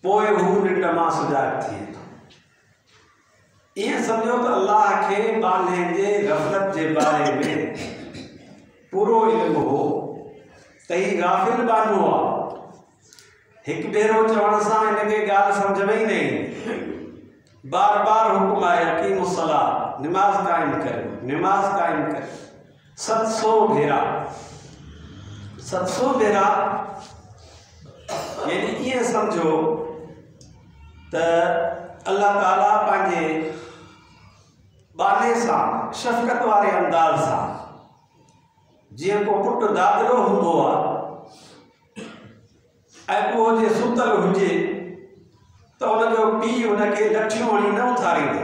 पोइ हू निंड मां सुजाग थिए थो। ईअं सम्झो त अल्लाह खे बाने जे गफ़लत जे बारे में पूरो इल्मु हो त ही गाफ़िल बानो आहे। हिकु भेरो चवण सां हिनखे ॻाल्हि सम्झ में ई न ईंदी। बार बार हुकुम आहे अक़ीमुस्सलाह, निमाज़ क़ाइमु करियो, निमाज़ क़ाइमु करियो। 700 भेरा 700 भेरा यानी ईअं सम्झो त अल्लाह ताला पंहिंजे बाने सां शफ़क़त वारे अंदाज़ सां जीअं को पुटु दादलो हूंदो आहे ऐं उहो जे सुतल हुजे त उनजो पीउ हुनखे लठियूं हणी न उथारींदो।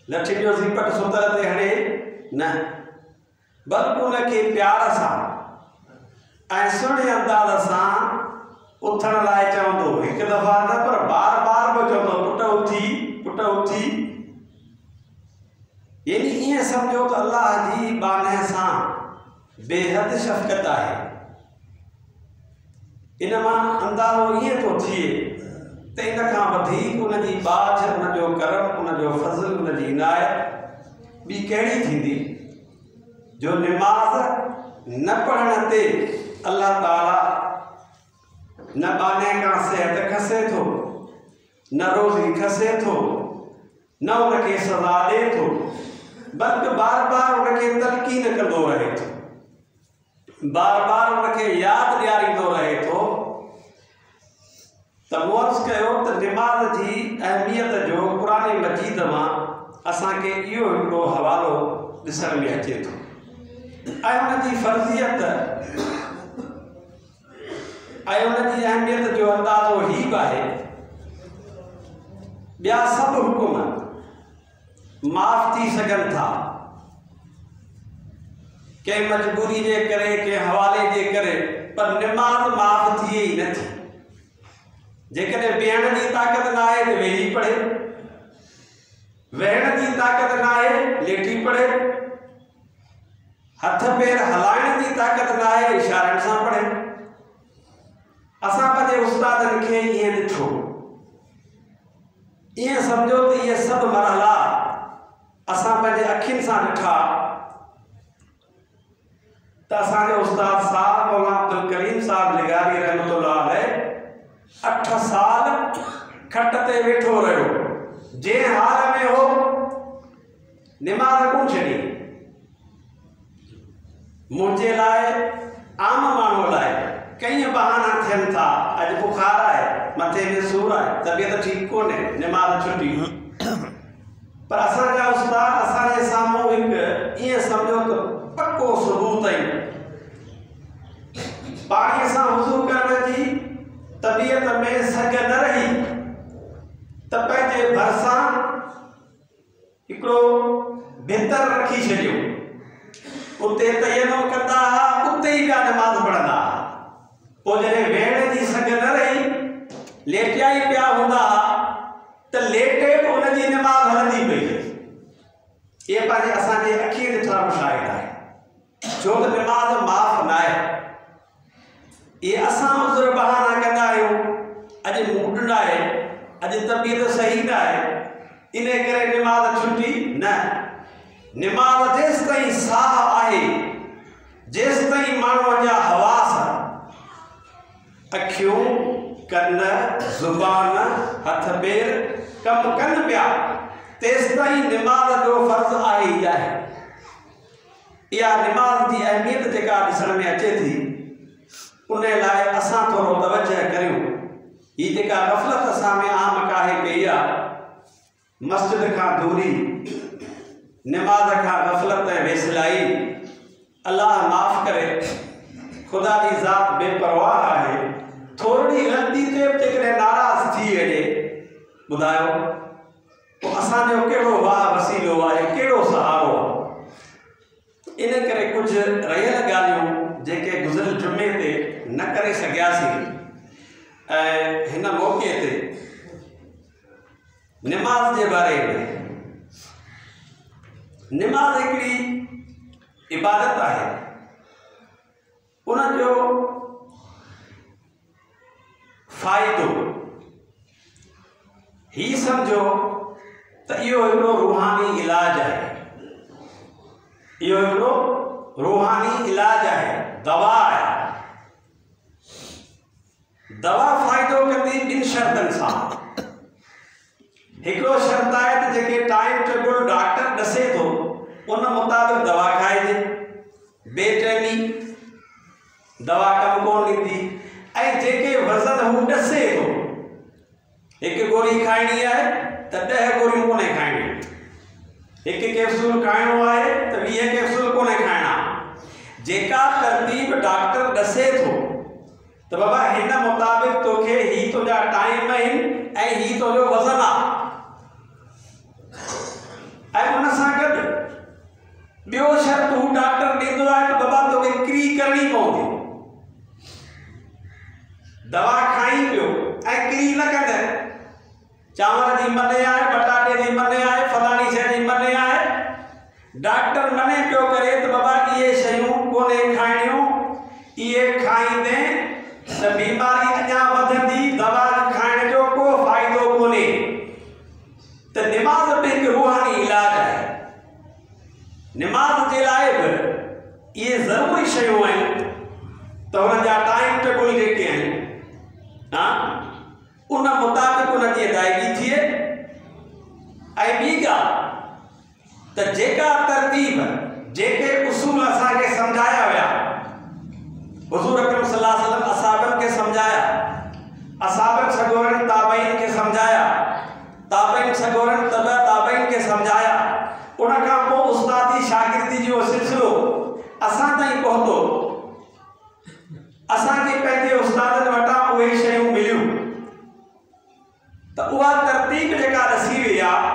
लठी जो ज़िपट सुतल ते हणे न, बल्कि उनखे प्यार सां ऐं सुहिणे अंदाज़ सां उथण लाइ चवंदो। हिकु दफ़ा न पर बार बार बि चवंदो, पुट उथी, पुट उथी। यानी ईअं सम्झो त अल्लाह जी बाने सां बेहद शफ़क़त आहे। इन मां अंदाज़ो ईअं थो थिए त इन खां वधीक उनजी बाझ, उनजो करम, उनजो फज़ल, उनजी इनायत ॿी कहिड़ी थींदी जो निमाज़ न पढ़ण ते अल्लाह ताला न बाने खां सिहत खसे थो, न रोज़ी खसे थो, न उनखे सज़ा ॾिए थो, बल्कि बार बार उनखे तलक़ीन कंदो रहे थो, बार बार उनखे यादि ॾियारींदो रहे थो। त मूं अर्ज़ु कयो त निमाज़ जी अहमियत जो क़ुरान मजीद मां असांखे इहो हिकिड़ो हवालो ॾिसण में अचे थो ऐं उनजी फ़र्ज़ियत ऐं उनजी अहमियत जो अंदाज़ो ही बि आहे। ॿिया सभु हुकुम माफ़ थी सघनि था, कंहिं मजबूरी जे करे, कंहिं हवाले जे करे, पर निमाज़ माफ़ थिए ई नथी। जेकॾहिं वेहण जी ताक़त न आहे त वेही पढ़े, वेहण जी ताक़त न आहे लेटी पढ़े, हथ पेर हलाइण जी ताक़त न आहे इशारनि सां पढ़े। असां पंहिंजे उस्तादनि खे ईअं ॾिठो, ईअं सम्झो त इहे सभु मरहला असां पंहिंजे अखियुनि सां ॾिठा त असांजो उस्ताद साहब मौलाना अब्दुल करीम साहब लिगारी रहमतुल्लाह अलैह 8 साल खट ते वेठो रहियो, जंहिं हाल में हो निमाज़ कोन छॾी। मुंहिंजे लाइ, आम माण्हूअ लाइ कई बहाना थियनि था, अॼु बुखार आहे, मथे में सूर आहे, तबियत ठीकु कोन्हे, निमाज़ छुटी। पर असांजा उस्ताद असांजे साम्हूं हिकु ईअं सम्झो त पक्को सबूत आहिनि। पाणीअ सां वुज़ू करण जी तबियत में सघ न रही त पंहिंजे भरिसां हिकिड़ो भितर रखी छॾियो, उते तयम्मुम कंदा हुआ, उते ई पिया निमाज़ पढ़ंदा हुआ। पोइ जॾहिं वेहण जी सघ न रही, लेटिया ई पिया हूंदा त लेटे बि उनजी निमाज़ हलंदी पई। इहे पंहिंजे असांजे अखियूं ॾिठा मुशाहिद आहे, छो त निमाज़ माफ़ न आहे। इहे असां उज़र बहाना कंदा आहियूं, अॼु मूड न आहे, अॼु तबियत सही न आहे, इन करे निमाज़ छुटी न। निमाज़ जेसि ताईं साह आहे, जेसि ताईं माण्हूअ जा हवास, अखियूं, कन, ज़ुबान, हथ पेर कमु कनि पिया, तेसि ताईं निमाज़ जो फ़र्ज़ु आहे ई आहे। इहा निमाज़ जी अहमियत जेका ॾिसण में अचे थी, उन लाइ असां थोरो तवजह करियूं। हीअ जेका ग़फ़लत असां में आम काहे पई आहे, मस्जिद खां दूरी, निमाज़ खां ग़फ़लत ऐं वेसिलाई, अल्लाह माफ़ करे, ख़ुदा जी ज़ात बेपरवाह आहे। थोरी ग़लती ते जेकॾहिं नाराज़ थी वञे, ॿुधायो पोइ असांजो कहिड़ो वाह वसीलो आहे, कहिड़ो सहारो आहे। इन करे कुझु रहियल ॻाल्हियूं जेके गुज़िरियल जुमे ते न करे सघियासीं, ऐं हिन मौक़े ते निमाज़ जे बारे में, निमाज़ हिकिड़ी इबादत आहे, उनजो फ़ाइदो ही समझो तो इहो हिकिड़ो रूहानी इलाज है, इहो हिकिड़ो रूहानी इलाज है, दवा है। दवा फ़ाइदो कंदी ॿिनि शर्तनि सां। हिकिड़ो शर्त आहे त जेके टाइम टेबल डॉक्टर ॾसे थो उन मुताबिक़ दवा खाइजे, बेटैमी दवा कम कोन ॾींदी। ऐं जेके वज़न हू ॾसे थो, हिकु गोरी खाइणी आहे त 10 गोरियूं कोन्हे खाइणियूं, हिकु कैप्सूल खाइणो आहे त 20 कैप्सूल कोन्हे खाइणा। जेका तरतीब डॉक्टर ॾसे थो त बाबा हिन मुताबिक़ तोखे ही तुंहिंजा टाइम आहिनि ऐं ही तुंहिंजो वज़न आहे, ऐं उन सां गॾु ॿियो शर्त हू डॉक्टर ॾींदो आहे त बाबा तोखे क्री करणी पवंदी। दवा खाई पियो ऐं क्री न कंदे, चांवर जी मने आहे, पटाटे जी मने आहे, फलाणी शइ जी मने आहे, डॉक्टर मने पियो करे त बाबा इहे शयूं कोन्हे खाइणियूं, इहे खाईंदे त बीमारी अञा वधंदी, दवा खाइण जो को फ़ाइदो कोन्हे। त निमाज़ बि हिकु रूहानी इलाज आहे। निमाज़ जे लाइ बि इहे ज़रूरी शयूं आहिनि त हुन जा टाइम टेबल जेके आहिनि उन मुताबिक़ उन जी अदायगी थिए। ऐं ॿी ॻाल्हि त जेका तरतीब जेके उसूल असांखे सम्झाया विया, हुज़ूर अकरम सल्लल्लाहु अलैहि वसल्लम असहाबनि खे सम्झाया, असहाबनि सगोरनि ताबईन खे सम्झाया, ताबईन सगोरनि तबा ताबईन खे सम्झाया, उन खां पोइ उस्तादी शागिर्दी जो सिलसिलो असां ताईं पहुतो। असांखे पंहिंजे उस्तादनि वटां उहे शयूं मिलियूं त उहा तरतीब जेका ॾसी वई आहे,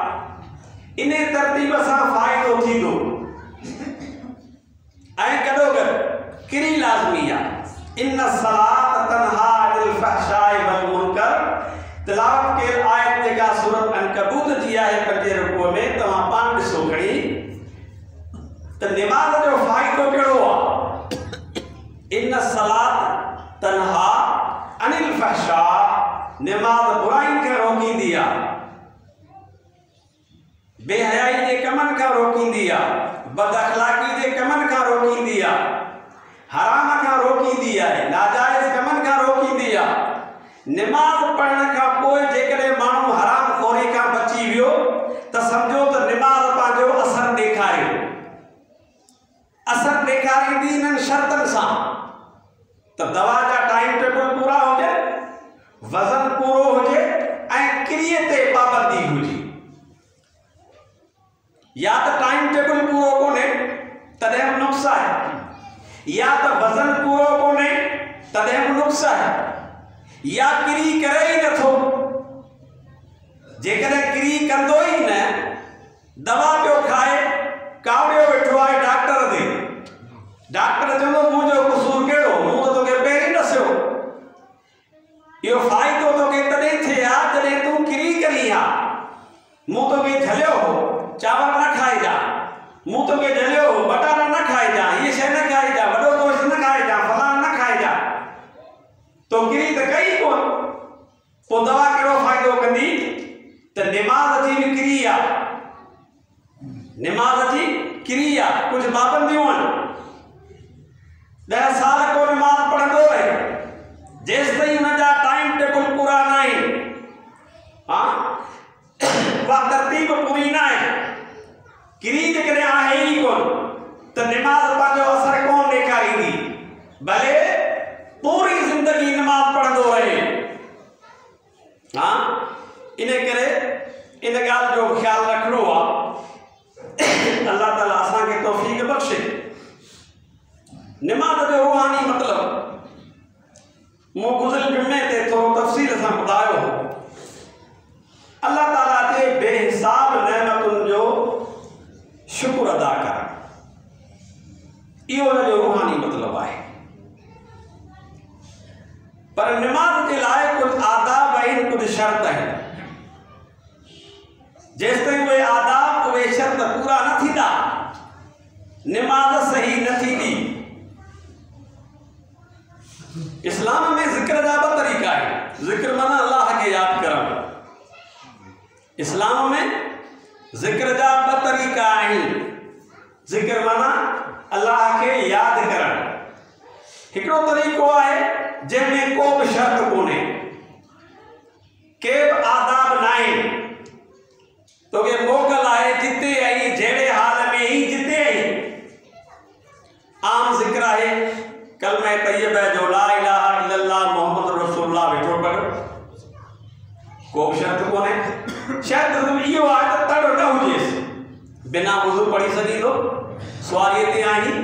इन तरतीब सां फ़ाइदो थींदो ऐं गॾोगॾु किरी लाज़मी आहे। इन सलात तनहा अनिल फ़हशाइ वल मुनकर, तिलावत कयल आयत जेका सूरत अनकबूत जी आहे 5 रुकूअ में, तव्हां पाण ॾिसो खणी त निमाज़ जो फ़ाइदो कहिड़ो आहे। इन सलात तनहा अनिल फ़हशा, निमाज़ बुराइनि खां रोकींदी आहे, बेहयाई जे कमनि खां रोकींदी आहे, बद अख़लाक़ी जे कमनि खां रोकींदी आहे, हराम खां रोकींदी आहे, नाजाइज़ कमनि खां रोकींदी आहे। निमाज़ पढ़ण खां पोइ जेकॾहिं माण्हू हराम खोरी खां बची वियो त सम्झो त निमाज़ पंहिंजो असर ॾेखारियो। असर ॾेखारींदी इन्हनि शर्तनि सां त दवा जा टाइम टेबल पूरा हुजे, वज़न पूरो हुजे ऐं क्रिया ते पाबंदी हुजे। या त टाइम टेबल पूरो कोन्हे तॾहिं बि नुक़्स आहे, या त वज़न पूरो कोन्हे तॾहिं बि नुक़्स आहे, या क्री करे ई नथो। जेकॾहिं क्री कंदो ई न, दवा पियो खाए, कावड़ियो वेठो आहे डॉक्टर ते, डॉक्टर चवंदो मुंहिंजो क़सूर कहिड़ो, मूं त तोखे पहिरीं ॾसियो। इहो फ़ाइदो तोखे तॾहिं थिए हा जॾहिं तूं क्री करी हा। मूं तोखे झलियो हो चांवर न खाइजा, मूं तोखे झलियो हो बटाटा न खाइजा, हीअ शइ न खाइजा, वॾो गोश्त न खाइजा, फलाण न खाइजा, तो क्री त कई कोन, पोइ दवा कहिड़ो फ़ाइदो कंदी। त निमाज़ जी बि क्री आहे, निमाज़ जी क्री आहे, कुझु पाबंदियूं आहिनि। 10 साल को निमाज़ पढ़ंदो रहे जेसि ताईं हुन जा टाइम टेबल पूरा न आहिनि, उहा तरतीब पूरी न आहे, क्री जेकॾहिं आहे ई कोन त निमाज़ पंहिंजो असर कोन ॾेखारींदी, भले पूरी ज़िंदगी निमाज़ पढ़ंदो रहे। इन करे इन ॻाल्हि जो ख़्यालु रखिणो आहे। अल्लाह ताला असांखे तौफ़ीक़ बख़्शे। निमाज़ जो रूहानी मतिलबु मूं गुज़िरियल जुमे ते थोरो तफ़सील सां ॿुधायो हो। अल्लाह ताला जे बेहिसाब नेमतुनि जो शुक्र अदा करणु, इहो हुनजो रूहानी मतिलबु आहे। पर निमाज़ जे लाइ कुझु आदाब आहिनि, कुझु शर्त आहिनि। जेसि ताईं उहे आदाब, उहे शर्त पूरा न थींदा, निमाज़ सही न थींदी। इस्लाम में ज़िक्र जा 2 तरीक़ा आहिनि। ज़िक्र माना अल्लाह के याद करण। इस्लाम में ज़िक्र जा ब तरीक़ा आहिनि। ज़िक्र माना अल्लाह के याद करण। हिकिड़ो तरीक़ो आहे जंहिंमें को बि शर्त कोन्हे, के बि आदाब न आहिनि। तोखे मोकल आहे जिते आई, जहिड़े हाल में ई जिते आई। आम ज़िक्र आहे कलमे तय्यबा जो ला इलाहा इल्लल्लाह मुहम्मद रसूलुल्लाह वेठो पढ़ो, को बि शर्त कोन्हे। शर्त इहो आहे त तड़ न हुजेसि, बिना वुज़ू पढ़ी सघींदो। सुवारीअ ते आहीं,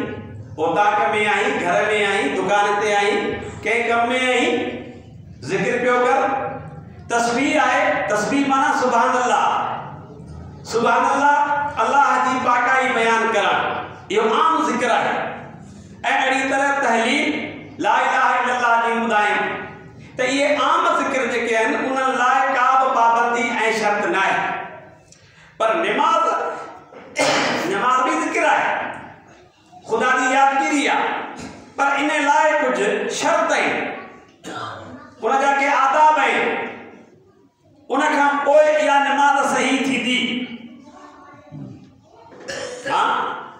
ओताक में आहीं, घर में आहीं, दुकान ते आहीं, कंहिं कम में आहीं, ज़िक्र पियो कर। तस्बीह आहे, तस्बीह माना सुभान अल्लाह। सुभान अल्लाह अल्लाह जी पाकाई बयान करण, इहो आम ज़िक्र आहे। ऐं अहिड़ी तरह तहलील ला इलाहा इल्लल्लाह जी ॿुधायूं त इहे आम ज़िक्र जेके आहिनि उन्हनि लाइ का बि पाबंदी ऐं शर्त न आहे। पर निमाज़ बि ज़िक्र आहे, ख़ुदा जी यादगिरी आहे, पर इन लाइ कुझु शर्त आहिनि, उन जा के आदाब आहिनि। उन खां पोइ इहा निमाज़ सही थींदी। हाँ,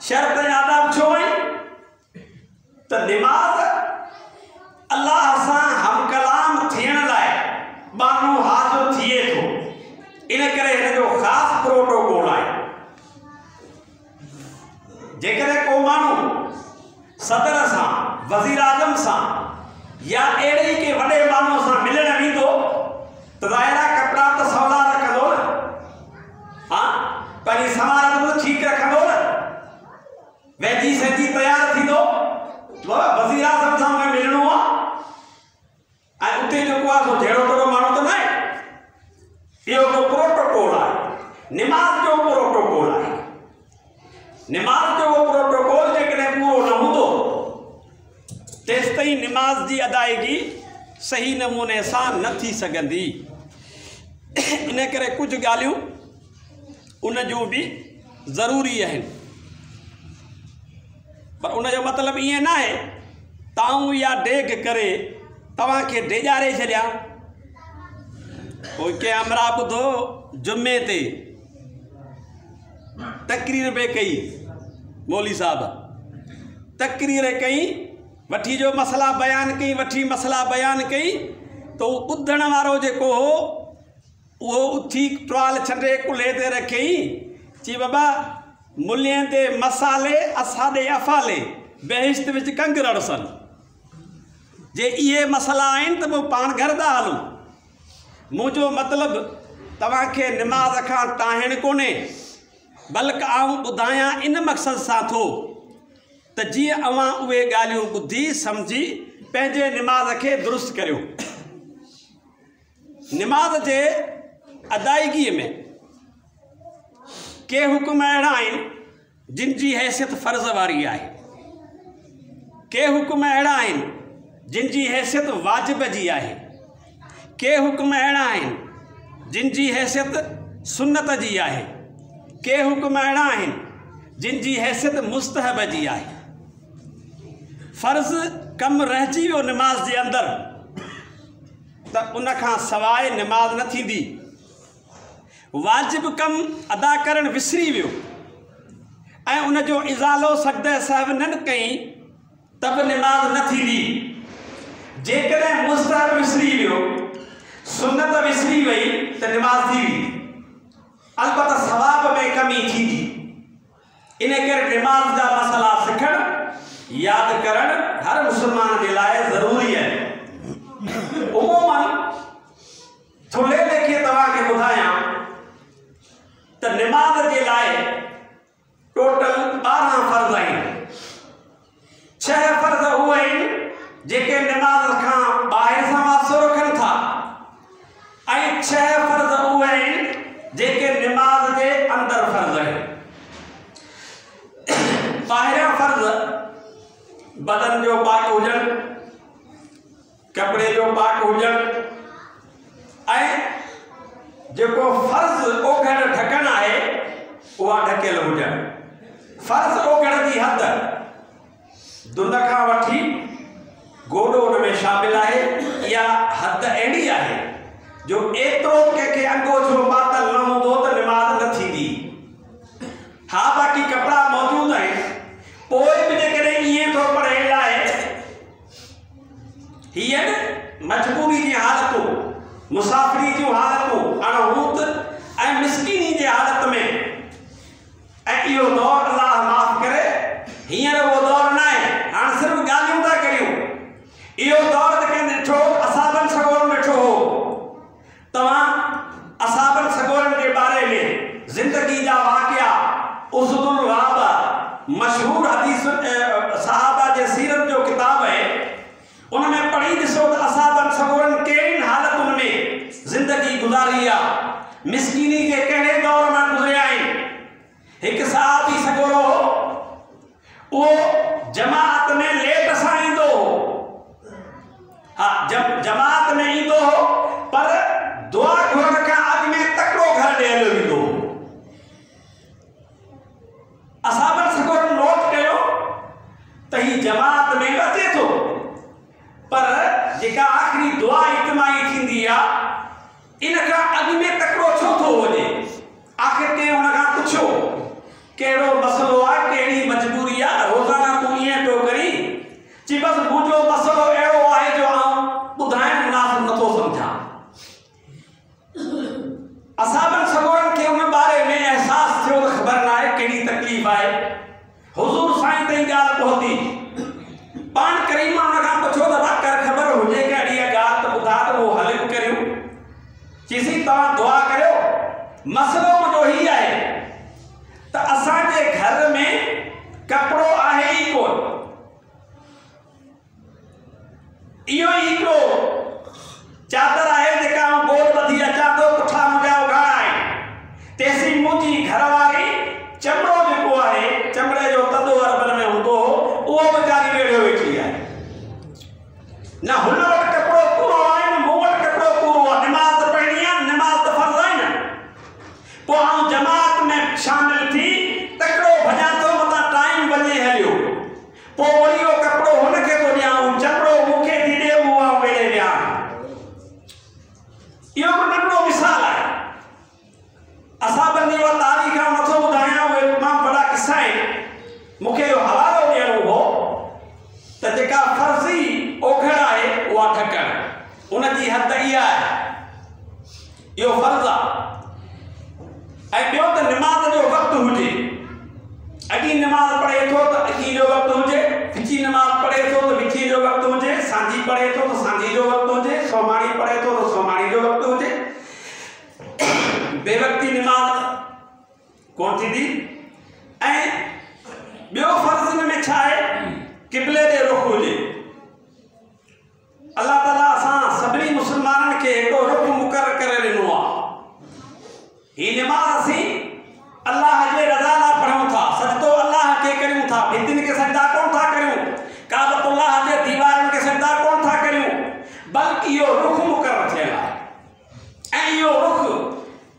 शर्त ऐं आदाब छो आहिनि त निमाज़ अल्लाह सां हम कलाम थियण लाइ माण्हू हाज़िर थिए थो, इन करे हिन जो ख़ासि प्रोटोकॉल आहे। जेकॾहिं को माण्हू सदर सां, वज़ीर आज़म सां या अहिड़े ई के वॾे माण्हू सां मिलण वेंदो त ज़ाहिर कपिड़ा त सवला रखंदो न, हाँ, पंहिंजी समारत बि ठीकु रखंदो न, वेझी सजी तयारु थींदो। वज़ीर आज़म सां मूंखे मिलणो आहे ऐं उते जेको आहे सो जहिड़ो तहिड़ो माण्हू त न आहे। इहो हिकिड़ो प्रोटोकॉल आहे, निमाज़ जो प्रोटोकॉल आहे। निमाज़ जो प्रोटोकॉल जेकॾहिं पूरो न हूंदो तेसि ताईं निमाज़ जी अदायगी सही नमूने सां न थी सघंदी। इन करे कुझु ॻाल्हियूं उन जूं बि ज़रूरी आहिनि, पर उन जो मतिलबु ईअं न आहे ताऊं इहा डेग करे तव्हांखे डेॼारे छॾिया। पोइ कंहिं अमरा ॿुधो जुमे ते तकरीर बि कई, मौली साहब तकरीर कई, वठी जो मसला बयानु कई, वठी मसला बयानु कई, त उहो ॿुधण वारो जेको हो उहो उथी टुवाल छॾे कुल्हे ते रखियई, चई बाबा मुल्यनि ते मसाले असाॾे अफ़ाले बहिश्त विच कंग रड़सनि। जे इहे मसला आहिनि त पोइ पाण घर था हलूं। मुंहिंजो मतिलबु तव्हांखे निमाज़ खां टाहिण कोन्हे, बल्कि आऊं ॿुधायां इन मक़सद सां थो त जीअं अवां उहे ॻाल्हियूं ॿुधी सम्झी पंहिंजे निमाज़ खे दुरुस्त करियो। निमाज़ जे अदायगीअ में के हुकुम अहिड़ा आहिनि जिन जी हैसियत फ़र्ज़ वारी आहे, के हुकुम अहिड़ा आहिनि जिन जी हैसियत वाजिब जी आहे, के हुकुम अहिड़ा आहिनि जिन जी हैसियत सुन्नत जी आहे, के हुकुम अहिड़ा आहिनि जिन जी हैसियत मुस्तहब जी आहे। फ़र्ज़ कमु रहिजी वियो निमाज़ जे अंदरि त उन खां सवाइ निमाज़ न थींदी। वाजिब कमु अदा करणु विसरी वियो ऐं उन जो इज़ालो सजदे साहिब न कई त बि निमाज़ न थींदी। जेकॾहिं मुस्तहब विसरी वियो, सुन्नत विसरी वई त निमाज़ थी वेंदी, अलबत्ता सवाब में कमी थींदी। इन करे निमाज़ जा मसला सिखणु, यादि करणु हर मुस्लमान जे लाइ ज़रूरी आहे। उमूमन थुल्हे लेखे तव्हांखे ॿुधायां त निमाज़ जे लाइ टोटल 12 फ़र्ज़ आहिनि। 6 फ़र्ज़ उहे आहिनि जेके निमाज़ खां ॿाहिरि सां वास्तो रखनि था ऐं 6 फ़र्ज़ उहे आहिनि जेके निमाज़ जे अंदरि फ़र्ज़ आहिनि। ॿाहिरियां फ़र्ज़ बदन जो पाक हुजणु, कपिड़े जो पाक हुजणु ऐं जेको फ़र्ज़ ओघड़ ढकणु आहे उहा ढकियल हुजणु। फ़र्ज़ ओघड़ जी हद दुन खां वठी गोॾो उन में शामिल आहे या हद अहिड़ी आहे जो एतिरो कंहिंखे अंगोछो पातल न हूंदो त निमाज़ न थींदी। हा बाक़ी कपिड़ा मौजूद आहिनि, पोइ बि जेकॾहिं ईअं थो पढ़े लाइ हीअ न मजबूरी जी हालतूं, मुसाफ़िरी जूं हालतूं, अणहूत ऐं मिसकीनी जे हालत में, ऐं इहो दौर अलाह माफ़ करे हींअर उहो दौर न आहे। हाणे सिर्फ़ु ॻाल्हियूं था करियूं। इहो दौर त कंहिं ॾिठो, असाबनि सगोरनि ॾिठो हो। तव्हां असाबनि सगोरनि जे बारे में ज़िंदगी जा वाक़िया, उसदुल ग़ाबा, मशहूर हदीस सहाबा जे सीरत जो किताब है, उन में पढ़ी ॾिसो त असाबनि सगोरनि कहिड़ियुनि हालतुनि में ज़िंदगी गुज़ारी आहे, मिसकीनी जे कहिड़े दौर में गुज़रिया आहिनि। हिकु सहाबी सगोरो उहो जमात में लेट सां ईंदो हो। हा, जमात में ईंदो हो, पर दुआ घुरण खां अॻु में तकिड़ो घर ॾियलु वेंदो हो। असाबनि सगोरनि नोट कयो त ही जमात में अचे थो, पर जेका आख़िरी दुआ इज्तिमाई थींदी आहे इन खां अॻु में तकिड़ो छो थो वञे? आख़िर कंहिं हुन खां पुछियो कहिड़ो मसइलो आहे, कहिड़ी मजबूरी आहे, रोज़ाना तूं ईअं पियो करी? चई बसि मुंहिंजो मसइलो अहिड़ो आहे जो आउं ॿुधाइण मुनासिब नथो सम्झां। असाबनि सगोरनि खे उन बारे में अहसासु थियो त ख़बर न आहे कहिड़ी तकलीफ़ आहे। हुज़ूर साईं ताईं ॻाल्हि पहुती। पाण करीम हुन खां पुछो त कर ख़बर हुजे कि अहिड़ी ॻाल्हि त ॿुधा त उहो हल बि करियूं। चईसीं तव्हां दुआ करियो, मसइलो मुंहिंजो हीउ आहे त असांजे घर में कपिड़ो आहे ई कोन। इहो ई हिकिड़ो चादर आहे जेका आउं गोल ॿधी अचां थो, पुठा मुंहिंजा उघाड़ा आहिनि। तेसीं मुंहिंजी घरवारी चमड़ो जेको आहे, चमड़े जो तदो अरबन में हूंदो हो, उहो वीचारी वेड़ियो वेठी आहे। न हुन वटि कपिड़ो पूरो आहे, न मूं वटि कपिड़ो पूरो आहे। निमाज़ त पढ़णी आहे, निमाज़ त फ़र्ज़ आहे न। पोइ आउं जमात में शामिल थी तकिड़ो भॼां थो, मथां टाइम वञे हलियो। पोइ वरी उहो कपिड़ो हुनखे थो ॾियां, चमड़ो मूंखे थी ॾे, उहो आउं वेड़े वियां। इहो बि नंढिड़ो मिसाल आहे। असाबनि जी उहा तारीख़ नथो ॿुधायां, उहे तमामु वॾा किस्सा आहिनि। मूंखे इहो हवालो ॾियणो हो त जेका फ़र्ज़ी ओघड़ आहे उहा ढकणु, उनजी हद इहा आहे, इहो फ़र्ज़ु आहे। ऐं ॿियो त निमाज़ जो वक़्तु हुजे। अॻी निमाज़ पढ़े थो त अॻी जो वक़्तु हुजे, विची निमाज़ पढ़े थो त विची जो वक़्तु हुजे, सांझी पढ़े थो त सांझी जो वक़्तु हुजे, सोमाणी पढ़े थो त सोमाणी जो वक़्तु हुजे। बेवक़्ती निमाज़ कोन थींदी। ऐं ॿियो फ़र्ज़ हिन में छा आहे? क़िबले ॾे रुख़ हुजे। अल्लाह ताला असां सभिनी मुस्लमाननि खे हिकिड़ो रुख़ मुक़ररु करे ॾिनो आहे। ही निमाज़ असीं अल्लाह जे रज़ा लाइ पढ़ूं था, सजदो अल्लाह खे करियूं था, भितियुनि खे सजदा कोन था करियूं, काबतुल्लाह जे दीवारनि खे सजदा कोन था करियूं, बल्कि इहो रुख़ मुक़ररु थियल आहे। ऐं इहो रुख़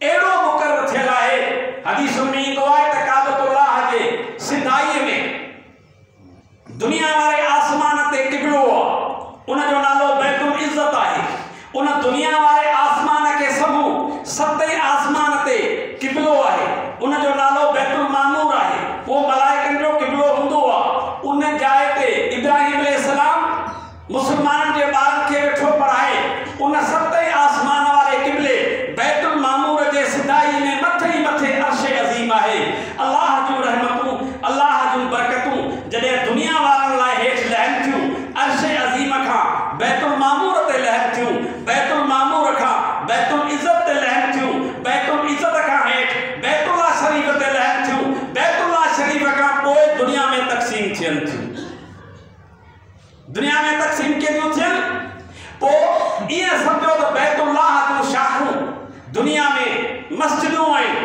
अहिड़ो मुक़ररु थियल आहे, हदीसुनि में ईंदो आहे त काबतुल्लाह जे सिधाईअ में दुनिया वारे आसमान ते क़िबलो आहे, उनजो नालो बैतुल इज़्ज़त आहे। उन दुनिया वारे आसमान खे सम्हूं सतें आसमान ते क़िबलो आहे, उनजो नालो बैतुल मामूर आहे। उहो मलाइकनि जो क़िबलो हूंदो आहे। उन जाइ ते इब्राहिम अलैहिस्सलाम मुस्लमाननि जे ॿारनि खे वेठो पढ़ाए, उन सतें आसमान वारे क़िबले बैतुल मामूर जे सिधाई में मथे ई मथे अर्श अज़ीम आहे। अल्लाह जूं रहमतूं, अल्लाह जूं बरकतूं जॾहिं दुनिया वारनि लाइ हेठि लहनि थियूं, अर्श अज़ीम खां बैतुल मामूर ते लहनि थियूं, बैतुल मामूर खां बैतुल इज़्ज़त ते लहनि थियूं, बैतुल इज़्ज़त खां हेठि बैतुल्लाह शरीफ़ ते लहनि थियूं, बैतुल्लाह शरीफ़ खां पोइ दुनिया में तक़सीम थियनि थियूं। दुनिया में तक़सीम केतिरियूं थियनि? पोइ ईअं सम्झो त बैतुल्लाह जूं शाखूं दुनिया में मस्जिदूं आहिनि।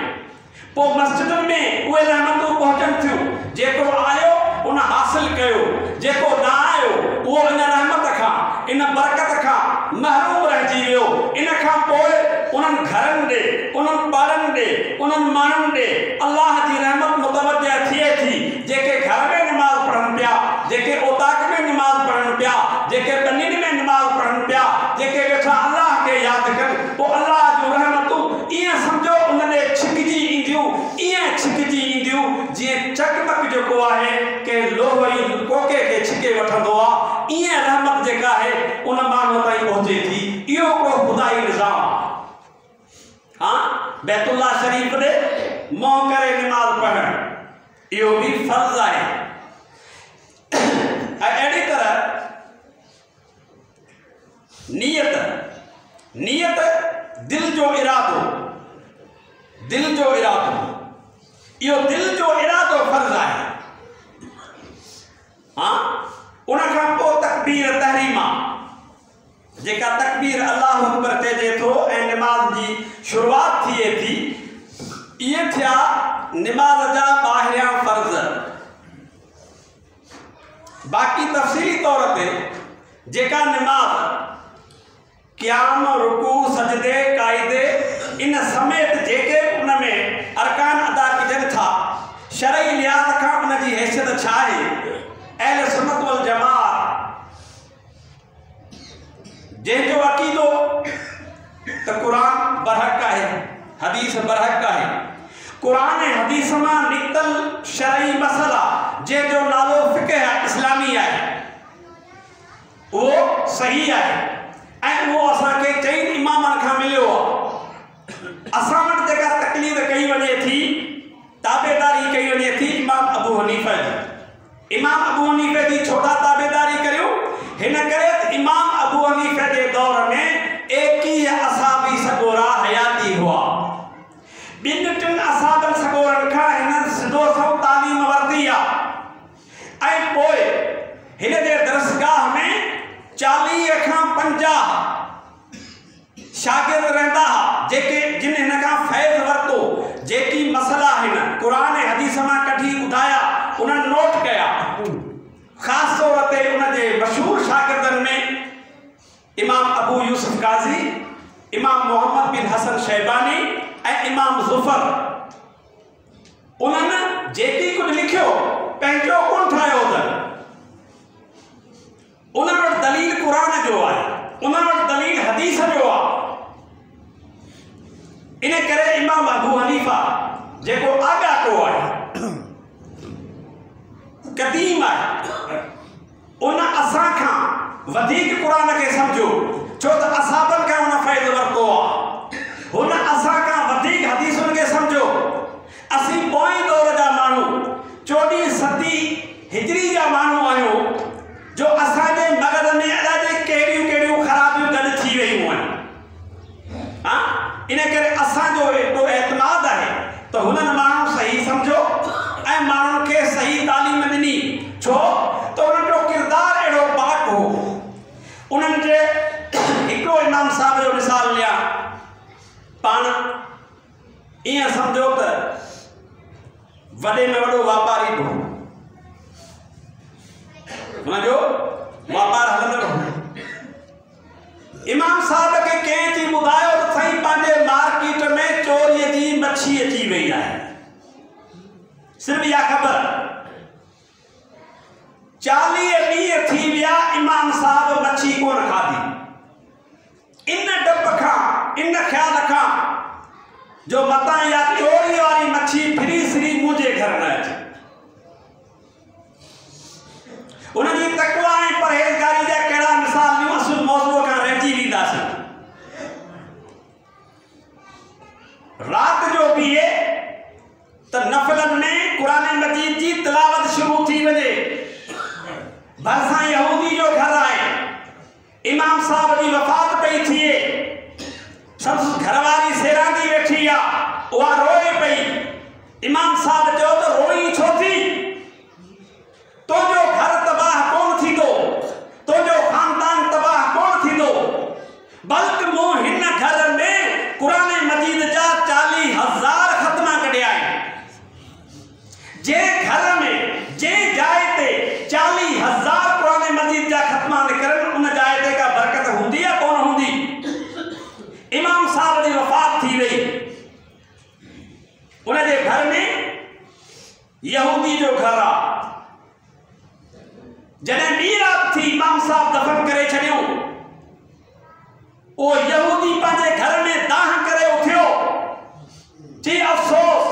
पोइ मस्जिदुनि में उहे रहमतूं पहुचनि थियूं। जेको आयो उन हासिल कयो, जेको न आयो उहो इन रहमत खां, इन बरकत खां महरूम रहिजी वियो। इन खां पोइ उन्हनि घरनि ॾे, उन्हनि ॿारनि ॾे, उन्हनि माण्हुनि ॾे अल्लाह जी रहमत मुतवजह थिए थी। जेके घर में निमाज़ पढ़नि पिया, जेके ओताक में निमाज़ पढ़नि पिया, जेके ॿनियुनि में निमाज़ पढ़नि पिया, छिकजी ईंदियूं जीअं चकमक जेको आहे के लोहई कोके खे छिके वठंदो आहे, ईअं रहमत जेका आहे उन माण्हू ताईं पहुचे थी। इहो हिकिड़ो ख़ुदाई निज़ाम आहे। हाँ, बैतुल्ला शरीफ ॾे मोह करे निमाज़ पढ़णु इहो बि फर्ज़ आहे। ऐं अहिड़ी तरह नियत दिल जो इरादो, इहो दिल जो इरादो फर्ज़ आहे। हाँ, उन खां पोइ तकबीर तहरीमा, जेका तकबीर अल्लाहु अकबर चइजे थो ऐं निमाज़ जी शुरूआत थिए थी, इहे थिया निमाज़ जा ॿाहिरियां फर्ज़। बाक़ी तफ़सीली तौर ते जेका निमाज़ क़याम, रुकू, सजदे, काइदे इन समेत जेके उन में अरकान अदा कजनि था, शरई लिहाज़ खां उन जी हैसियत छा आहे? अहले सुन्नत वल जमात जंहिंजो अक़ीदो त क़ुरान बरहक आहे, हदीस बरहक आहे, क़ुरान ऐं हदीस मां निकतल शरई मसला जंहिंजो नालो फ़िक़ह इस्लामी आहे, उहो सही आहे ऐं उहो असांखे चइनि इमामनि खां मिलियो आहे। असां वटि जेका तकलीद कई वञे थी, ताबेदारी कई वञे थी इमाम अबू हनीफ़ा जी। इमाम अबू हनीफ़े जी छो था ताबेदारी करियूं? हिन करे त इमाम अबू हनीफ़े जे दौर में 21 असहाबी सगोरा हयाती हुआ। ॿिनि टिनि असहाबनि सगोरनि खां हिन सिधो सौ तालीम वरिती आहे ऐं पोइ हिन जे दरसगाह में 40 खां 50 शागिर्द रहंदा हुआ, जेके जिन हिन खां फैज़ वरितो, जेकी मसला हिन क़ुरान ऐं हदीस मां कढी ॿुधाया, उन्हनि नोट कया। ख़ासि तौर ते उन जे मशहूर शागिर्दनि में इमाम अबू यूसुफ काज़ी, इमाम मोहम्मद बिन हसन शैबानी ऐं इमाम ज़ुफ़र। उन्हनि जेकी कुझु लिखियो पंहिंजो कोन ठाहियो अथनि। उन्हनि वटि दलील क़ुरान जो आहे, उन्हनि वटि दलील हदीस जो आहे। इन करे इमाम अबू हनीफ़ा जेको आगाटो आहे, क़दीम आहे, उन असां खां वधीक क़ुरान खे सम्झो, छो त असहाबनि खां उन फैज़ वरितो आहे। हुन असां खां वधीक हदीसुनि खे सम्झो। असीं पोएं दौर जा माण्हू, 14 सदी हिजरी जा माण्हू आहियूं, जो असांजे मग़ज़ में अलाए कहिड़ियूं कहिड़ियूं ख़राबियूं गॾु थी वियूं आहिनि। हाँ, इन करे असांजो एतिरो एतमाद आहे त हुननि माण्हू सही सम्झो ऐं माण्हुनि खे सही तालीम ॾिनी, छो त उन्हनि जो किरदारु अहिड़ो पाक हो। उन्हनि जे हिकिड़ो इमाम साहिब जो मिसाल लिया, पाण ईअं सम्झो त वॾे में वॾो वापारी हो, हुनजो वापारु हलंदो हो। इमाम साहिब खे कंहिं चई ॿुधायो त साईं पंहिंजे मार्केट में चोरीअ जी मच्छी अची वई आहे। सिर्फ़ इहा ख़बर, 40 ॾींहं थी विया इमाम साहिब मच्छी कोन खाधी। इन डप खां, इन ख़्याल खां जो मतां या चोरी वारी मच्छी फिरी सिरी मुंहिंजे घर न अचे। उनजी तक़वा ऐं परहेज़गारी जा कहिड़ा मिसाल ॾियूं, असुल मौज़ूअ खां रहिजी वेंदासीं। राति जो बीहे त नफ़लनि में क़ुरान मजीद जी तिलावत शुरू थी वञे। भरिसां यहूदी जो घर आहे, इमाम साहब जी वफ़ात पई थिए, संदसि घरवारी सेरांदी वेठी आहे, उहा रोए पई। इमाम साहब चयो त रोई छो थी? तुंहिंजो घर तबाह कोन थींदो, तुंहिंजो ख़ानदान तबाह कोन थींदो, बल्कि मूं हिन घर में क़ुरान मजीद जा 40,000 ख़त्मा कढिया आहिनि। जंहिं घर में, जंहिं जाइ ते 40,000 क़ुरान मजीद जा ख़त्मा निकिरनि, उन जाइ ते का बरकत हूंदी या कोन हूंदी? इमाम साहब जी वफ़ात थी वई, उन जे घर में यहूदी जो घर आहे। जॾहिं ॿी राति थी, इमाम साहब दफ़न करे छॾियो। उहो यहूदी पंहिंजे घर में दाह करे उथियो, चई अफ़सोस,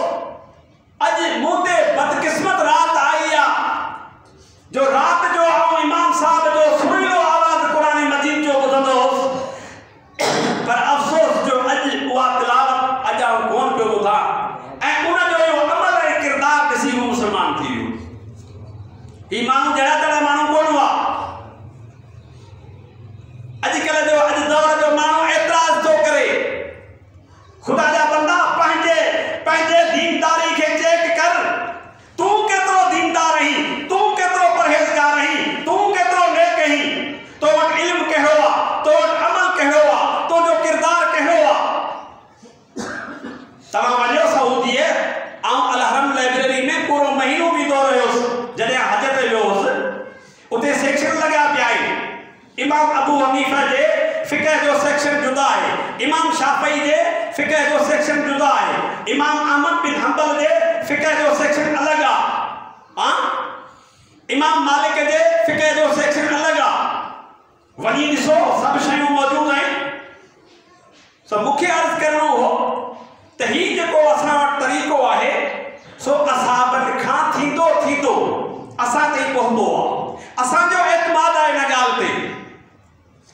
तव्हां वञो सऊदीअ ऐं अलहरम लाइब्रेरी में पूरो महीनो बीठो रहियोसि। जॾहिं हज ते वियो हुउसि उते सेक्शन लॻा पिया आहिनि। इमाम अबू हनीफा जे फिक़ह जो सेक्शन जुदा आहे, इमाम शाफ़ई जे फिक़ह जो सेक्शन जुदा आहे, इमाम अहमद बिन हंबल जे फिक़ह जो सेक्शन अलॻि आहे, इमाम मालिक जे फिक़ह जो सेक्शन अलॻि आहे। वञी ॾिसो सभु शयूं मौजूदु आहिनि। सो मूंखे अर्ज़ु करिणो हो त हीउ जेको असां वटि तरीक़ो आहे सो असहाबनि खां थींदो थींदो असां ताईं पहुतो आहे। असांजो एतमाद आहे हिन ॻाल्हि ते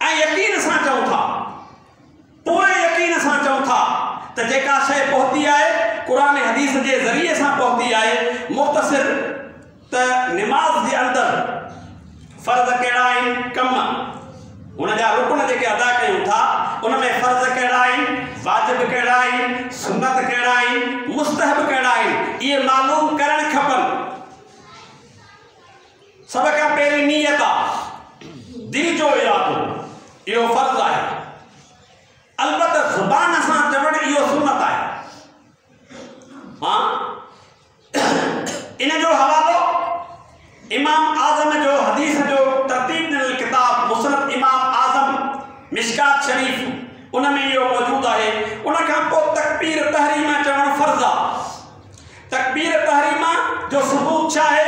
ऐं यकीन सां चऊं था, पूरे यकीन सां चऊं था त जेका शइ पहुती आहे क़ुरान हदीस जे ज़रिए सां पहुती आहे। मुख़्तसिर त निमाज़ जे अंदरि फ़र्ज़ कहिड़ा आहिनि, कम हुन जा रुकन जेके अदा कयूं था उन में फ़र्ज़ कहिड़ा आहिनि, वाजिब कहिड़ा आहिनि, सुन्नत कहिड़ा आहिनि, मुस्तहब कहिड़ा आहिनि, इहे मालूम करणु खपनि। सब खां पहिरीं नियत आहे, दिलि जो इरादो, इहो फ़र्ज़ आहे। अलबत्त ज़ुबान सां चवणु इहो सुन्नत आहे। इन जो हवालो इमाम आज़म जो हदीस जो तरतीब ॾिनल किताब मुसनद इमाम आज़म मिशकात शरीफ़ उन में इहो मौजूदु आहे। उन खां पोइ तकबीर तहरीमा चवणु फ़र्ज़ आहे। तकबीर तहरीमा जो सबूत छा आहे?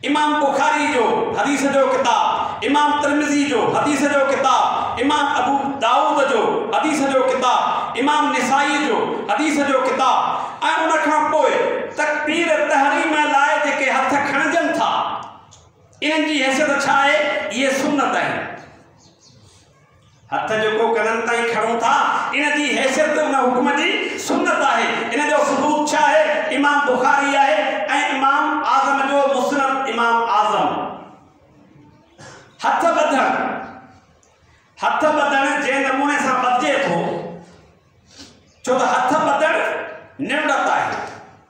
इमाम बुखारी जो हदीस जो किताब, इमाम तिरमिज़ी जो हदीस जो किताब, इमाम अबू दाऊद जो हदीस जो किताब, इमाम निसाई जो हदीस जो किताब ऐं उन खां पोइ तकबीर तहरीमा लाइ जेके हथ खणजनि था इन्हनि जी हैसियत छा आहे? इहे सुन्नत आहिनि। हथ जेको कननि ताईं खणूं था इन जी हैसियत उन हुक्म जी सुन्नत आहे। इन जो सबूत छा आहे? इमाम बुखारी आहे ऐं इमाम आज़म जो मुस्नद इमाम आज़म। हथ ॿधणु जे नमूने सां ॿधिजे थो, छो त हथ ॿधणु निवड़त आहे,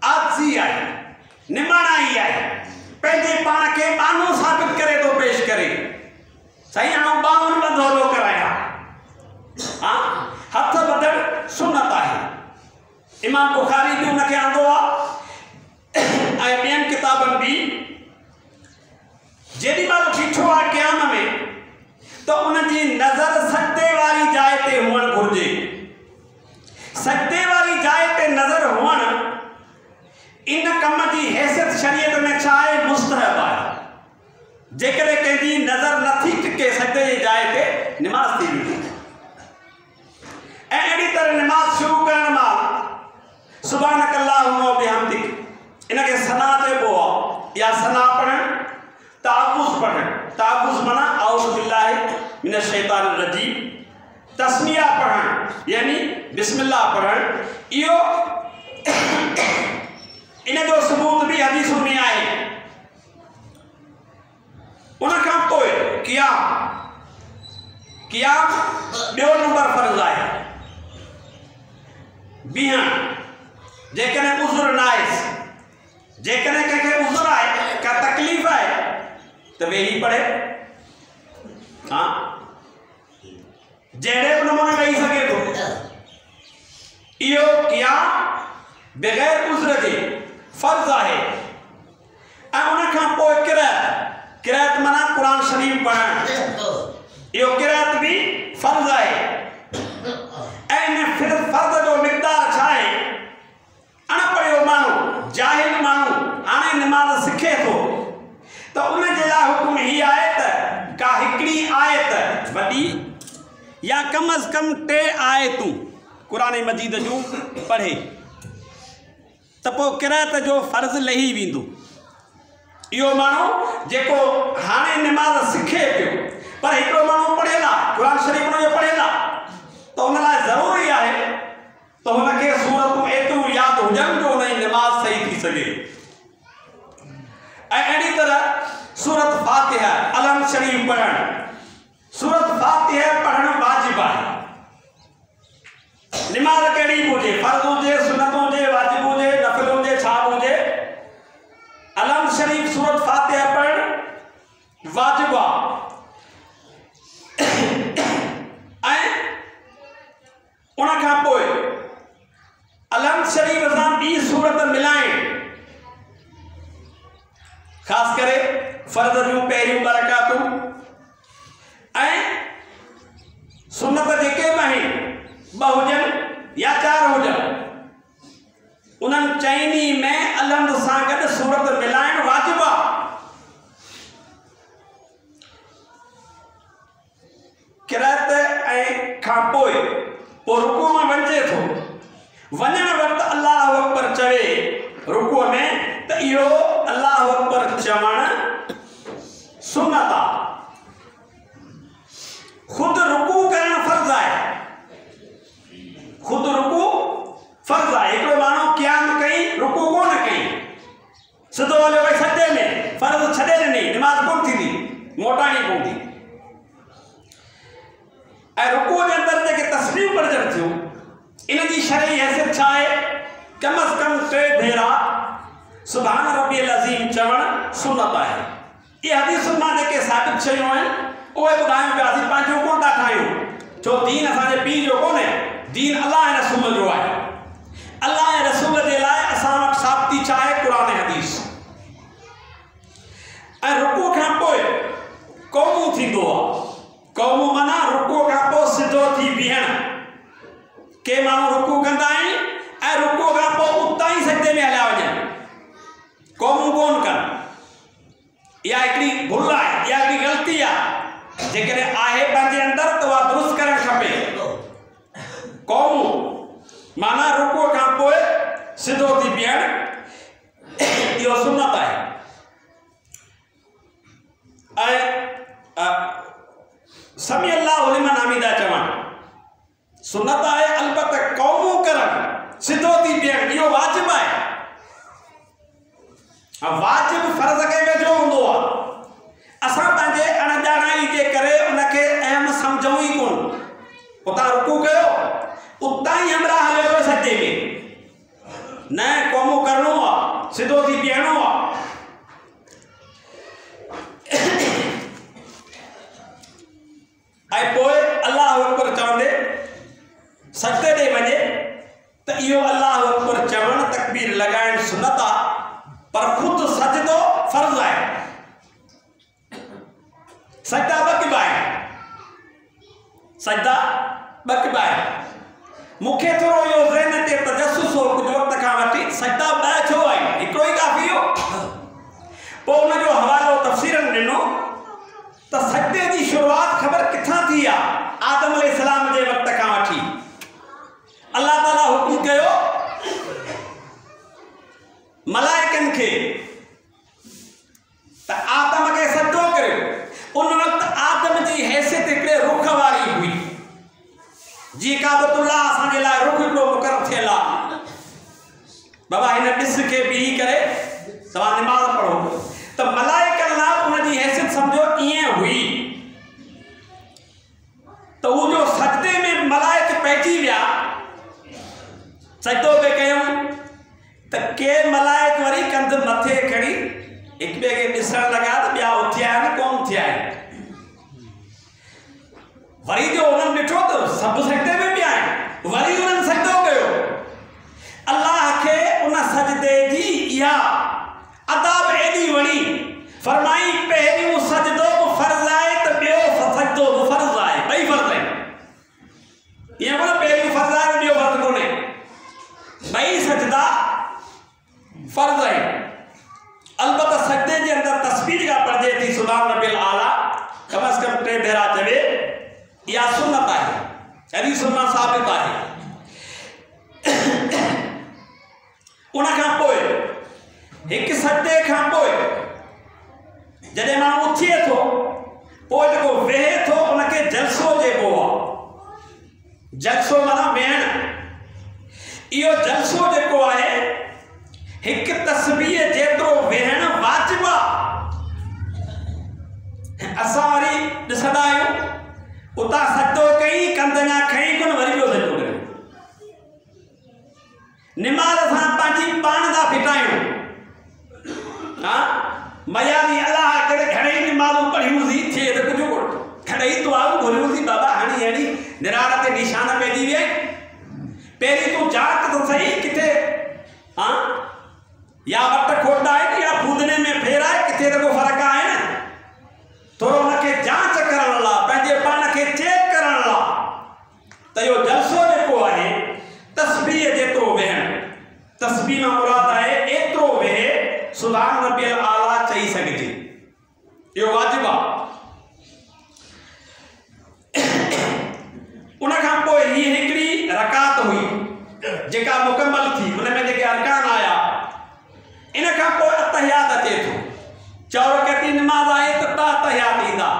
आज़ी आहे, निमाणाई आहे, पंहिंजे पाण खे बानो साबित करे थो पेश करे। साईं आउं बावन ॿधो थो करायां। हथ ॿधणु सुन्नत आहे। इमाम बुखारी बि उनखे आंदो आहे ऐं ॿियनि किताबनि बि। जेॾी महिल ॾिठो आहे क़याम में त उनजी नज़र सजदे वारी जाइ ते हुअणु घुरिजे। सजदे वारी जाइ ते नज़र हुअणु इन कम जी हैसियत शरीयत में छा आहे? मुस्तहब आहे। जेकॾहिं कंहिंजी नज़र नथी टिके सजदे जी जाइ ते निमाज़ थी वेंदी। ऐं अहिड़ी तरह निमाज़ शुरू करण महिल सुभानक अल्लाहुम्मा व बिहम्दिक इनखे सना चइबो आहे या सना पढ़णु, तावुज़ पढ़णु। तावुज़ माना औज़ु बिल्लाहि मिनश शैतानिर रजीम। तस्मिया पढ़णु यानी बिस्मिल्लाह पढ़णु। इहो इन जो सबूत भी हदीस में आहे। उन खां पोइ क़ियाम ॿियो नंबर फ़र्ज़ आहे। बीहणु जेकॾहिं उज़ुर न आहे, जेकॾहिं कंहिंखे उज़ुर आहे, का तकलीफ़ आहे त वेही पढ़े। जहिड़े बि नमूने वेही सघे थो। इहो क़ियाम बग़ैर उज़्र जे फ़र्ज़ आहे। ऐं उन खां पोइ किरात माना क़ुरान शरीफ़ पढ़णु। इहो किरात बि फ़र्ज़ आहे। ऐं इन फ़र्ज़ जो मिक़दार छा आहे? अणपढ़ियो माण्हू, जाहिल माण्हू हाणे निमाज़ सिखे थो त उन जे लाइ हुकुम हीअ आहे त का हिकिड़ी आयत वॾी या कम अज़ कम 3 आयतूं क़ुरान मजीद जूं पढ़े त पोइ किरात जो फ़र्ज़ लही वेंदो। इहो माण्हू जेको हाणे निमाज़ सिखे पियो पर हिकिड़ो माण्हू पढ़ियल आहे, क़ुरान शरीफ़ हुनजो पढ़ियल आहे, त हुन लाइ ज़रूरी आहे त हुनखे सूरतूं एतिरियूं यादि हुजनि जो हुनजी निमाज़ सही थी सघे। ऐं अहिड़ी तरह सूरत फ़ातिहा अलम शरीफ़ पढ़णु। सूरत फ़ातिहा पढ़णु वाजिब आहे। निमाज़ कहिड़ी बि हुजे, फ़र्ज़ हुजे, सुन्नत हुजे, वाजिब हुजे, नफ़िल हुजे, छा हुजे, अलम शरीफ़ सूरत फ़ातिहा पढ़णु वाजिब आहे। ऐं उन खां पोइ अलम शरीफ़ सां ॿी सूरत मिलाइण, ख़ासि करे फ़र्ज़ जूं पहिरियूं ॿ रकातूं ऐं सुनत जेके बि आहिनि, 2 हुजनि या 4 हुजनि, उन्हनि चइनी में अलहम्द सां गॾु सूरत मिलाइण वाजिबु आहे। किरात ऐं खां पोइ रुकू में वञे थो, वञण वक़्तु अल्लाह अकबर चवे रुकू में, त इहो अल्लाह अकबर चवण सुन्नत आहे। ख़ुदि रुकू करणु फ़र्ज़ आहे, ख़ुदि रुकू फ़र्ज़ आहे। हिकिड़ो माण्हू क़याम कई, रुकू कोन कई, सिधो हलियो भई सजे में, फ़र्ज़ छॾे ॾिनी, निमाज़ कोन थींदी, मोटाइणी पवंदी। ऐं रुकू जे अंदरि जेके तस्बीह पढ़जनि थियूं, इन जी शरई हैसियत छा आहे? कम अज़ कम 3 भेरा सुभान रब्बियल अज़ीम चवण सुन्नत आहे। इहे हदीसुनि मां जेके साबित शयूं आहिनि उहे ॿुधायूं पियासीं, पंहिंजो कोन था ठाहियूं, छो दीन असांजे पीउ जो कोन्हे, दीन अल्लाह ऐं रसूल जो आहे। अल्लाह ऐं रसूल जे लाइ असां वटि साबिती छा आहे? क़ुर ऐं हदीस। ऐं रुकू खां पोइ क़ौमू थींदो आहे। क़ौमू माना रुकू खां पोइ सिधो थी बीहण। के माण्हू रुकू कंदा आहिनि ऐं रुकू खां पोइ उतां ई सजदे में हलिया वञनि, क़ौमू कोन कनि। इहा हिकिड़ी भुल आहे, इहा हिकिड़ी ग़लती आहे। जेकॾहिं आहे पंहिंजे अंदरि त उहा दुरुस्त करणु खपे। क़ौमू माना रुकू खां पोइ सिधो थी बीहण, इहो सुन्नत आहे। ऐं समी अल्लाहु लिमन हमीदा चवण सुन्नत आहे। अलबत्त क़ौमू करणु, सिधो थी बीहण, इहो वाजिबु आहे। वाजिबु फ़र्ज़ खे वेझो हूंदो आहे। असां पंहिंजे अणॼाणाई जे करे उनखे अहम सम्झूं ई कोन। उतां रुकू कयो, उतां ई हमरा हलियो सजे में, न क़ौमू करणो आहे, सिधो थी बीहणो आहे। ऐं पोइ अल्लाह अकबर चवंदे सजदे ॾे वञे त इहो अल्लाह अकबर चवण तकबीर लॻाइण सुन्नत आहे, पर ख़ुदि सजदो फ़र्ज़ आहे। सजदा ॿ आहिनि, सजदा ॿ आहिनि। मूंखे थोरो इहो ज़हन ते तजस्सुस हो कुझु वक़्त खां वठी, सजदा 2 छो आहिनि? हिकिड़ो ई काफ़ी हो। पोइ उनजो हवालो तफ़सीरनि ॾिनो त सजदे जी शुरूआत ख़बर किथां थी आहे? आदम अलैहिस्सलाम जे वक़्त खां वठी अल्लाह ताला हुकुम कयो मलाइकनि खे त आदम खे सजदो करियो। उन वक़्तु आदम जी हैसियत हिकिड़े रुख वारी हुई, जी काबतुल्लाह असांजे लाइ रुख हिकिड़ो मुक़ररु थियल आहे। बाबा हिन ॾिस खे बीही करे तव्हां निमाज़ पढ़ो त मलाइकनि लाइ उनजी हैसियत सम्झो ईअं हुई त उहो जो सजदे में मलाइक पइजी विया, सजदो पे कयूं त के मलाइक वरी कंध मथे खणी हिक ॿिए खे ॾिसण लॻा त ॿिया उथिया आहिनि कोन थिया आहिनि। वरी जो उन्हनि ॾिठो त सभु सजदे में पिया आहिनि, वरी उन्हनि सजदो कयो। अल्लाह खे उन सजदे जी इहा अदाब एॾी वणी, फरमाई पहिरियों सजदो बि फ़र्ज़ आहे त ॿियो सजदो बि फ़र्ज़ आहे, ॿई फ़र्ज़ आहिनि। ईअं कोन पहिरियों फ़र्ज़ आहे ॿियो फ़र्ज़ कोन्हे, ॿई सजदा फ़र्ज़ आहिनि। अलबत्त सजदे जे अंदरि तस्बीह का पढ़जे थी सुभान रब्बिल आला, कम अज़ कम 3 भेरा चवे, इहा सुन्नत आहे, हदीसुनि मां साबित आहे। उन खां पोइ हिकु सजदे खां पोइ जॾहिं माण्हू उथिए थो, पोइ जेको वेहे थो उनखे जलसो चइबो आहे। जलसो माना वेहण। इहो जलसो जेको आहे हिकु तस्बीह जेतिरो वेहण वाजिबु आहे। असां वरी ॾिसंदा आहियूं उतां सजदो कई, कंध अञा खई कोन, वरी ॿियो सजदो कयो। निमाज़ सां पंहिंजी पाण था फिटायूं। हा मयानी अलाह करे घणेई निमाज़ूं पढ़ियूंसीं, थिए त कुझु कोन, घणेई दुआऊं घुरियूंसीं, बाबा हाणे अहिड़ी निरार ते निशान पइजी विया आहिनि। पहिरीं तूं जांच त सही किथे या वट खोटा है या फूदने में फेर है, किथे तो फर्क है न। थोरो उनके जांच करण ला, पंहिंजे पान के चेक करण ला त यो जलसो जेको आहे तस्बीह जेतिरो वेहण, तस्बीह में मुराद है एतिरो वेहे सुभान रब्बियल आला चई सघिजे, इहो वाजिब आहे। उन खां पोइ ही हिकिड़ी रकात हुई जेका मुकम्मल थी, उन में जेके अरकान आया। इन खां पोइ अतहियात अचे थो। 4 रकाती नमाज़ आहे त ॿ अतहियात ईंदा,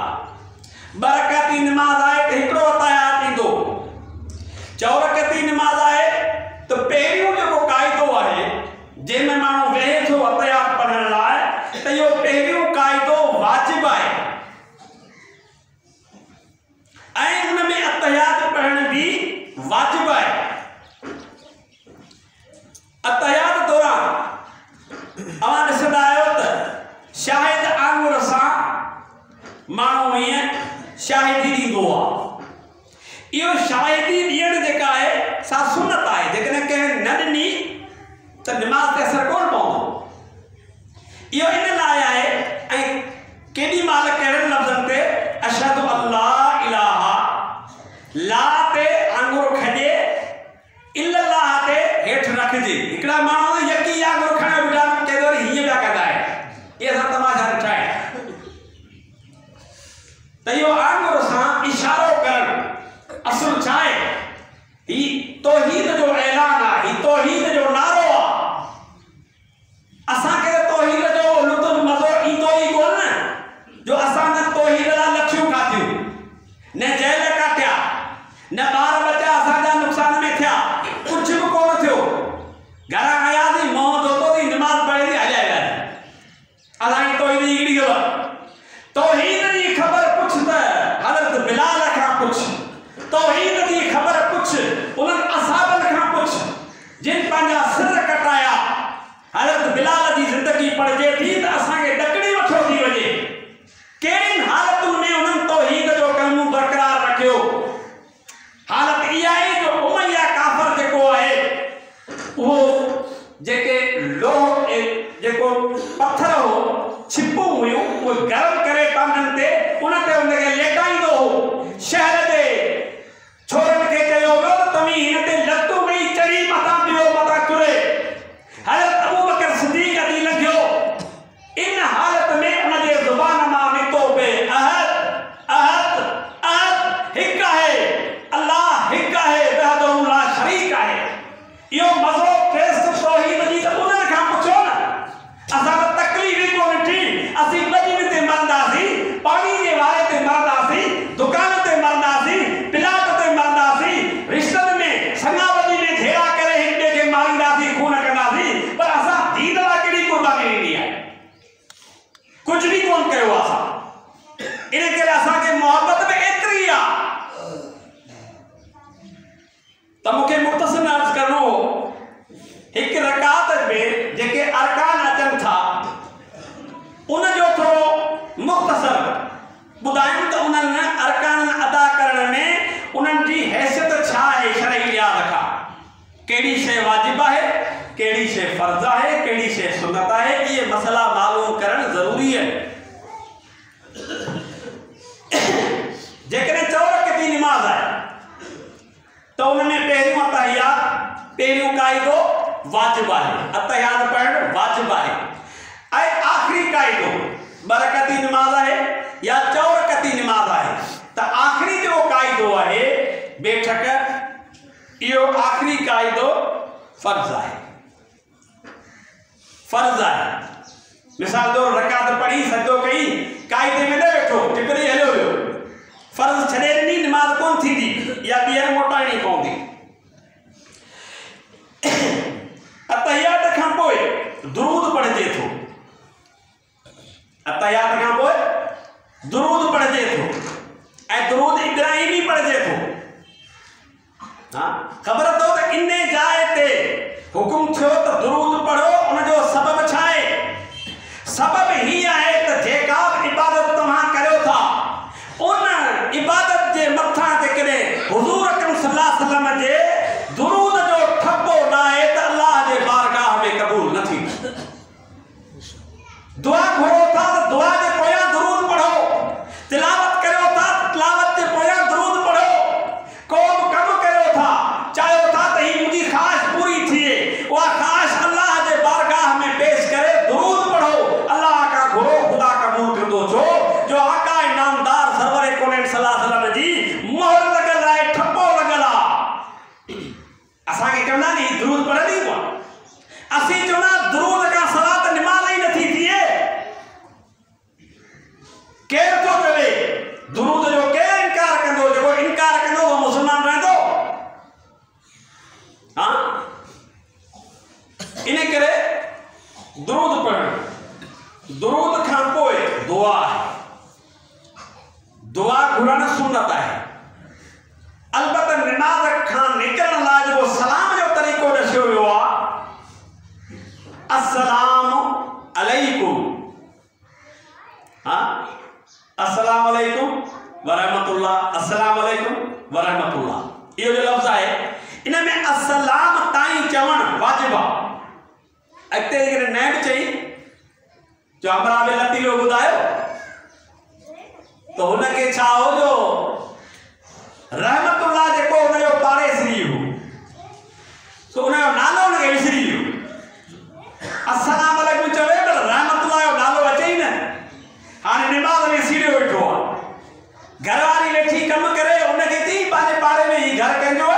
2 रकाती नमाज़ आहे त हिकिड़ो अतहियात ईंदो। 4 रकाती नमाज़ आहे त पहिरियों जेको क़ाइदो आहे जंहिंमें माण्हू वेहे थो अतहियात पढ़ण लाइ, त इहो पहिरियों क़ाइदो वाजिब आहे ऐं उन में अतहियात पढ़ण भी वाजिब आहे। अतहियात दौरान अवां ॾिसंदा आहियो त शाहिद आंगुर सां माण्हू ईअं शाहिदी ॾींदो आहे। इहो शाहिदी ॾियण जेका आहे सा सुन्नत आहे। जेकॾहिं कंहिं न ॾिनी त निमाज़ ते असर कोन पवंदो। इहो इन लाइ आहे ऐं केॾी महिल कहिड़े लफ़्ज़नि ते अशहदु अल्ला इलाहा, ला ते आंगुर खॼे, इल्लल्लाह ते हेठि रखिजे। हिकिड़ा माण्हू यकी आंगुर खणे ॿुधा कंहिं वरी हीअं पिया कंदा आहिनि, इहे असां तमाशा ॾिठा आहिनि। त इहो आंगुर सां इशारो करणु असुल छा आहे? ही तौहीद जो ऐलान आहे, ही तौहीद जो नारो आहे। असांखे तौहीद जो लुत्फ़ मज़ो ईंदो ई कोन न, जो असां न तौहीद लाइ लखियूं खाधियूं, न जेल काटिया, न ॿार बचा असांजा नुक़सान में थिया, कुझु बि कोन थियो। घरां आयासीं, मुंहुं धोतोसीं, निमाज़ पढ़ी हलिया वियासीं। असांजी तौहीद जी हिकिड़ी ॻाल्हि, तौहीद जी ख़बर पुछ त हज़रत बिलाल खां पुछ, तौहीद जी ख़बर पुछ उन्हनि असहाबनि खां पुछ जिन पंहिंजा सिर कटाया। हज़रत बिलाल जी ज़िंदगी पढ़जे थी त असांखे ॾकणी वठो थी वञे। कहिड़ियुनि हालतुनि में उन्हनि तौहीद जो कलमो बरक़रार रखियो। हालत इहा आहे जो उमैया काफ़िर जेको आहे, उहो जेके लोह जेको पत्थर हो, छिपूं हुयूं, उहे गरम करे टांगनि ते उन ते उनखे लेटाईंदो हो। शहर जे छोरनि खे चयो वियो त तव्हीं हिन ते लतूं ॾेई चढ़ी मथां पियो, मथां तुरे। हज़रत अबू बकर सिद्दीक़ अची लॻियो। इन हालत में उनजे ज़ुबान मां निकितो पे अहद अहद अहद, हिकु आहे अल्लाह, हिकु आहे वहदहु ला शरीक आहे। इहो मज़ो टेस्ट तौहीद जी त उन्हनि खां पुछो न। असां त तकलीफ़ ई कोन ॾिठी, असीं ॿजनि ते मरंदासीं, पाणी जे वारे ते मरंदासीं, दुकान ते मरंदासीं, प्लाट ते मरंदासीं, रिश्तनि में संगावली में घेरा करे हिक ॿिए खे मारींदासीं, खून कंदासीं, पर असां दीन लाइ कहिड़ी क़ुर्बानी ॾिनी आहे? कुझु बि कोन कयो असां। इन करे असांखे मोहबत में एतिरी आहे त मूंखे मुख़्तसर अर्ज़ करणो हो। हिकु रकात में जेके अरकान अचनि था उन जो थोरो मुख़्तसर ॿुधायूं त उन्हनि अरकान अदा करण में उन्हनि जी हैसियत छा आहे शरई लिहाज़ खां। कहिड़ी शइ वाजिब आहे, कहिड़ी शइ फ़र्ज़ आहे, कहिड़ी शइ सुन्नत आहे, इहे मसला मालूम करणु ज़रूरी आहे। जेकॾहिं 4 रकाती निमाज़ आहे त उन में पहिरियों अतहियात, पहिरियों क़ाइदो वाजिब आहे, अतहियात पढ़णु वाजिब आहे। ऐं आख़िरी क़ाइदो 2 रकाती निमाज़ आहे या 4 रकाती निमाज़ आहे त आख़िरी जो क़ाइदो आहे बेठक, इहो आख़िरी क़ाइदो फ़र्ज़ आहे, फ़र्ज़ आहे। मिसाल तौर रकात पढ़ी, सजदो कई, क़ाइदे में न वेठो, टिप ॾेई हलियो वियो, फ़र्ज़ छॾे ॾिनी, निमाज़ कोन थींदी या ॿीहर मोटाइणी पवंदी। अतहियात खां पोइ दुरूद पढ़जे थो, अतहियात खां पोइ दुरूद पढ़जे थो ऐं दुरूद इब्राहिमी पढ़जे थो। हाँ, ख़बर अथव त इन जाइ ते हुकुम थियो त दुरूद पढ़ो, उनजो सबब छा आहे? सबब ही आहे त जेका बि इबादत तव्हां करियो था उन इबादत जे मथां जेकॾहिं हुज़ूर अकरम सल्लल्लाहु अलैहि वसल्लम जे दुरूद जो ठपो न आहे त अल्लाह जे बारगाह में क़बूल न थींदो। असा के चवना नी दुरूद पढ़नी को असी चवना दुरूद का सलात नमाज ही नथी थिए केर तो चवे दुरूद जो के इनकार कंदो जो इनकार कंदो वो मुसलमान रहंदो हां इने करे दुरूद पढ़न दुरूद खां पोए दुआ दुआ घुरन सुन्नत है अलबत्ता नमाज खां निकलन ला जो सलाम जो तरीको दस्यो वियो आ अस्सलाम अलैकुम हां अस्सलाम अलैकुम व रहमतुल्लाह अस्सलाम अलैकुम व रहमतुल्लाह यो जो लफ्ज है इनमें अस्सलाम ताई चवण वाजिब है अते इने ने भी चई जो हमरा बे लतीलो बुधायो तो उनके छा हो जो रहमतुल्लाह जेको उन जो पारे श्री हो सो उन जो नालो उनके विसरी हो अस्सलाम अलैकुम चवे पर रहमतुल्लाह जो नालो अचे ही न हाने नमाज में सीढ़ियो वेठो घरवारी वेठी कम करे उनके थी पाजे पारे में ही घर कंजो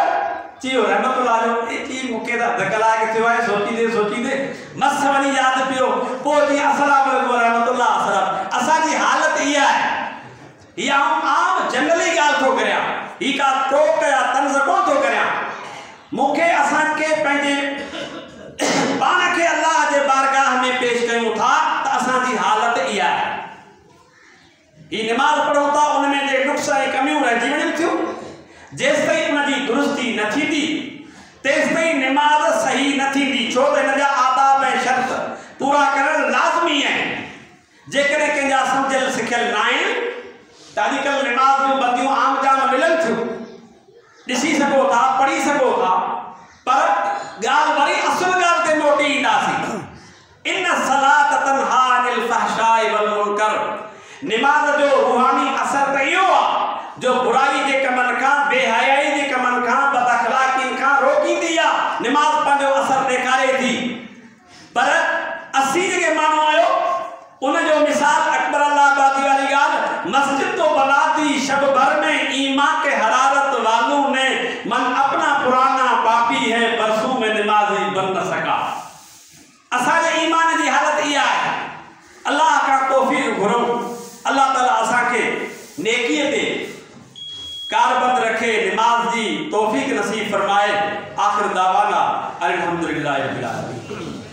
चियो रहमतुल्लाह जो एती मुके दा धकला के थियो है सोची दे मस वनी याद पियो पो जी अस्सलाम अलैकुम रहमतुल्लाह अस्सलाम असा जी हालत ई है या आम जनरली गाल तो करया ई का टोक या तंज को तो करया मुखे असा के पंजे पान के अल्लाह जे बारगाह में पेश कयूं था त असा जी हालत ई है ई नमाज पढ़ो था उनमें जे नुक्स ऐं कमियूं रहिजी वञनि थियूं जेस ताईं उन जी दुरुस्ती न थींदी तेस ताईं नमाज सही न थींदी छो त इन जा आदाब ऐं शर्त पूरा करण लाज़मी है जेकॾहिं कंहिंजा समझल सिखियल न आहिनि त अॼुकल्ह नमाज जूं बंदियूं आम जाम मिलनि थियूं ॾिसी सघो था पढ़ी सघो था पर ॻाल्हि वरी असुल ॻाल्हि ते मोटी ईंदासीं इन सलात तन्हा अनिल फहशाइ वल मुनकर नमाज जो रूहानी असर त इहो आहे जो बुराई जे कमनि खां बेहयाई जे कमनि खां बदअखलाक़ी खां रोकींदी आहे नमाज पंहिंजो असर ॾेखारे थी पर असी जेके माण्हू आहियो उन जो मिसाल अकबर अल्लाहबादी वाली गाल मस्जिद तो बना दी शब भर में ईमान के हरारत वालों ने मन अपना पुराना पापी है परसों में नमाज ही बन न सका असा जे ईमान की हालत यह है अल्लाह का तौफीक घुरो अल्लाह ताला असा के नेकी ते कारबंद रखे नमाज जी तौफीक नसीब फरमाए आखिर दावाना अल्हम्दुलिल्लाह रब्बिल आलमीन।